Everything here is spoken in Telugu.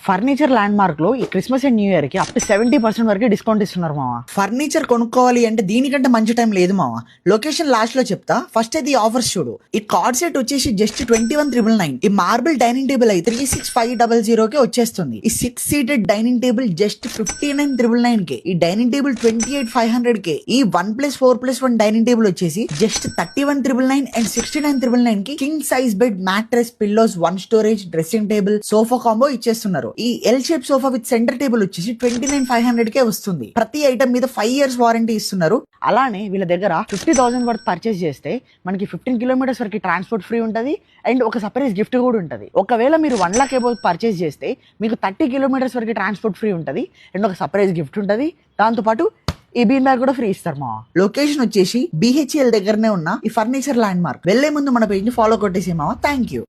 ఫర్నిచర్ ల్యాండ్ మార్క్ లో ఈ క్రిస్మస్ అండ్ న్యూ ఇయర్ కి అప్ టు 70% వరకు డిస్కౌంట్ ఇస్తున్నారు మామ. ఫర్నిచర్ కొనుక్కోవాలి అంటే దీనికంటే మంచి టైం లేదు మామ. లొకేషన్ లాస్ట్ లో చెప్తా, ఫస్ట్ అయితే ఈ ఆఫర్స్ చూడు. ఈ కార్డ్ సెట్ వచ్చేసి జస్ట్ 21,999. ఈ మార్బుల్ డైనింగ్ టేబుల్ అయితే 36,500 కి వచ్చేస్తుంది. ఈ 6 సీటెడ్ డైనింగ్ టేబుల్ జస్ట్ 59,999 కే. ఈ డైనింగ్ టేబుల్ 28,500 కే. ఈ 1+4+1 డైనింగ్ టేబుల్ వచ్చేసి జస్ట్ 31,999 అండ్ 69,999 కి king size bed, mattress, pillows, 1 storage, dressing table, sofa combo ఇచ్చేస్తున్నారు. ఈ L shape sofa with centre table వచ్చేసి 29,500 కే వస్తుంది. ప్రతి ఐటమ్ మీద 5 years వారంటీ ఇస్తున్నారు. అలానే వీళ్ళ దగ్గర 50,000 వరకు పర్చేస్ చేస్తే మనకి 15 కిలోమీటర్స్ వరకు ట్రాన్స్పోర్ట్ ఫ్రీ ఉంటుంది అండ్ ఒక సర్ప్రైజ్ గిఫ్ట్ కూడా ఉంటుంది. ఒకవేళ మీరు 1 lakh అబౌవ్ పర్చేస్ చేస్తే మీకు 30 కిలోమీటర్స్ వరకు ట్రాన్స్పోర్ట్ ఫ్రీ ఉంటుంది అండ్ ఒక సర్ప్రైజ్ గిఫ్ట్ ఉంటుంది. దాంతోపాటు ఈ బీన్ బ్యాగ్ కూడా ఫ్రీ ఇస్తారు మా. లొకేషన్ వచ్చేసి BHL దగ్గరనే ఉన్న ఈ ఫర్నిచర్ ల్యాండ్ మార్క్. వెళ్లే ముందు మన పేజ్ ని ఫాలో కొట్టేసి మావా. Thank you.